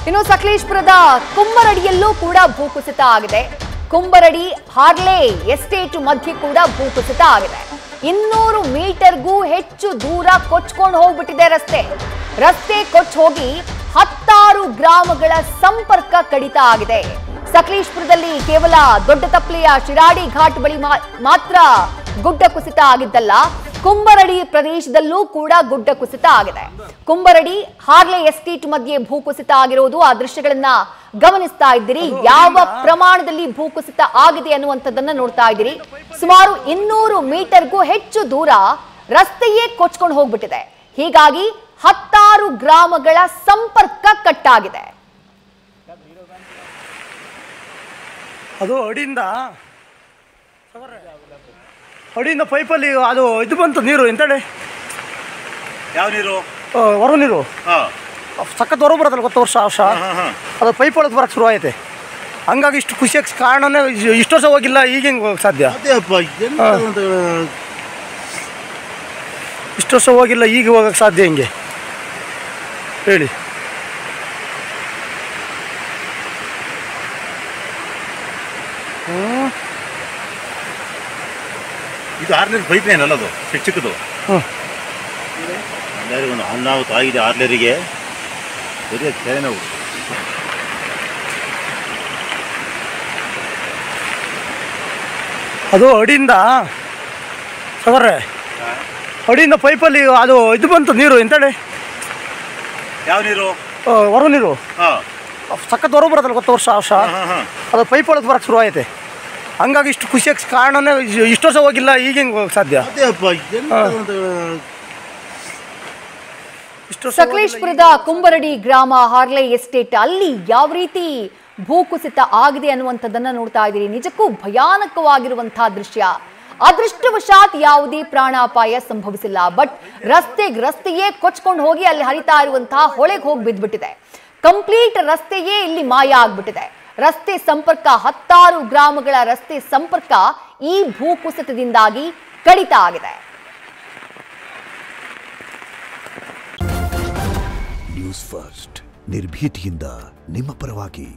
ಇನ್ನು ಸಕಲೇಶಪುರದ ಕುಂಬರಡಿಯಲ್ಲೂ ಕೂಡ ಭೂಕುಸಿತ ಆಗಿದೆ. ಕುಂಬರಡಿ ಹಾರ್ಲೆ ಎಸ್ಟೇಟ್ ಮಧ್ಯೆ ಕೂಡ ಭೂಕುಸಿತ ಆಗಿದೆ. 200 ಮೀಟರ್ಗೂ ಹೆಚ್ಚು ದೂರ ಕೊಚ್ಕೊಂಡು ಹೋಗ್ಬಿಟ್ಟಿದೆ ರಸ್ತೆ ಕೊಚ್ಚ ಹೋಗಿ 16 ಗ್ರಾಮಗಳ ಸಂಪರ್ಕ ಕಡಿತ ಆಗಿದೆ. ಸಕಲೇಶಪುರದಲ್ಲಿ ಕೇವಲ ದೊಡ್ಡ ತಪ್ಪಲೆಯ ಶಿರಾಡಿ ಘಾಟ್ ಬಳಿ ಮಾತ್ರ ಗುಡ್ಡ ಕುಸಿತ ಆಗಿದ್ದಲ್ಲ, ಕುಂಬರಡಿ ಪ್ರದೇಶದಲ್ಲೂ ಕೂಡ ಗುಡ್ಡ ಕುಸಿತ ಆಗಿದೆ. ಕುಂಬರಡಿ ಹಾರ್ಲೆ ಎಸ್ಟೇಟ್ ಮಧ್ಯೆ ಭೂಕುಸಿತ ಆಗಿರೋದು ಆ ದೃಶ್ಯಗಳನ್ನ ಗಮನಿಸ್ತಾ ಇದ್ದೀರಿ. ಯಾವ ಪ್ರಮಾಣದಲ್ಲಿ ಭೂಕುಸಿತ ಆಗಿದೆ ಅನ್ನುವಂಥದ್ದನ್ನ ನೋಡ್ತಾ ಇದ್ದೀರಿ. ಸುಮಾರು 200 ಮೀಟರ್ಗೂ ಹೆಚ್ಚು ದೂರ ರಸ್ತೆಯೇ ಕೊಚ್ಕೊಂಡು ಹೋಗ್ಬಿಟ್ಟಿದೆ. ಹೀಗಾಗಿ 16 ಗ್ರಾಮಗಳ ಸಂಪರ್ಕ ಕಟ್ಟಾಗಿದೆ. ಅದು ಅಡಿಯಿಂದ ಪೈಪಲ್ಲಿ ಅದು ಇದು ಬಂತು ನೀರು ಎಂತಡೆ ಯಾವ ನೀರು ಹೊರ ನೀರು ಸಖತ್ ಹೊರ ಬರುತ್ತಲ್ಲ ಗೊತ್ತ ವರ್ಷ ಅದು ಪೈಪ್ ಒಳಗೆ ಬರೋಕ್ಕೆ ಶುರು ಆಯ್ತೆ. ಹಂಗಾಗಿ ಇಷ್ಟು ಖುಷಿಯಾಗಿ ಕಾರಣನೇ ಇಷ್ಟು ವರ್ಷ ಹೋಗಿಲ್ಲ, ಈಗ ಹೆಂಗೆ ಹೋಗಕ್ಕೆ ಸಾಧ್ಯ? ಇಷ್ಟು ವರ್ಷ ಹೋಗಿಲ್ಲ, ಈಗ ಹೋಗಕ್ಕೆ ಸಾಧ್ಯ ಹೆಂಗೆ ಹೇಳಿ? ಇದು 6 ಪೈಪ್ ಏನಲ್ಲ, ಅದು ಚಿಕ್ಕದು. ಒಂದು ಅನ್ನಾವತ್ತು ಆಗಿದೆ 6 ಬರೀ ಕೆರೆ ನೋವು. ಅದು ಅಡಿಯಿಂದ ಅಡಿಯಿಂದ ಪೈಪಲ್ಲಿ ಅದು ಇದು ಬಂತು ನೀರು ಎಂತಡೆ ಯಾವ ನೀರು ಹೊರ ನೀರು ಸಖತ್ ಹೊರ ಬರುತ್ತಲ್ಲ ಗೊತ್ತ ವರ್ಷ ಅದು ಪೈಪ್ ಒಳಗೆ ಬರೋಕ್ಕೆ ಶುರು ಆಯ್ತೆ. ಹಂಗಾಗಿ ಇಷ್ಟು ಖುಷಿಯಾಗಿ ಕಾರಣನೇ ಇಷ್ಟು ವರ್ಷ ಹೋಗಿಲ್ಲ, ಈಗ ಹೆಂಗೆ ಹೋಗಕ್ಕೆ ಸಾಧ್ಯ? ಸಕಲೇಶಪುರದ ಕುಂಬರಡಿ ಗ್ರಾಮ ಹಾರ್ಲೆ ಎಸ್ಟೇಟ್ ಅಲ್ಲಿ ಯಾವ ರೀತಿ ಭೂಕುಸಿತ ಆಗಿದೆ ಅನ್ನುವಂಥದ್ದನ್ನ ನೋಡ್ತಾ ಇದ್ದೀರಿ. ನಿಜಕ್ಕೂ ಭಯಾನಕವಾಗಿರುವಂತಹ ದೃಶ್ಯ. ಅದೃಷ್ಟವಶಾತ್ ಯಾವುದೇ ಪ್ರಾಣಾಪಾಯ ಸಂಭವಿಸಿಲ್ಲ. ಬಟ್ ರಸ್ತೆಯೇ ಕೊಚ್ಕೊಂಡು ಹೋಗಿ ಅಲ್ಲಿ ಹರಿತಾ ಇರುವಂತಹ ಹೊಳೆಗೆ ಹೋಗಿ ಬಿದ್ದ್ಬಿಟ್ಟಿದೆ. ಕಂಪ್ಲೀಟ್ ರಸ್ತೆಯೇ ಇಲ್ಲಿ ಮಾಯ ಆಗ್ಬಿಟ್ಟಿದೆ. ರಸ್ತೆ ಸಂಪರ್ಕ 16 ಗ್ರಾಮಗಳ ರಸ್ತೆ ಸಂಪರ್ಕ ಈ ಭೂಕುಸಿತದಿಂದಾಗಿ ಕಡಿತ ಆಗಿದೆ. ನ್ಯೂಸ್ ಫಸ್ಟ್ ನಿರ್ಭೀತಿಯಿಂದ ನಿಮ್ಮ ಪರವಾಗಿ.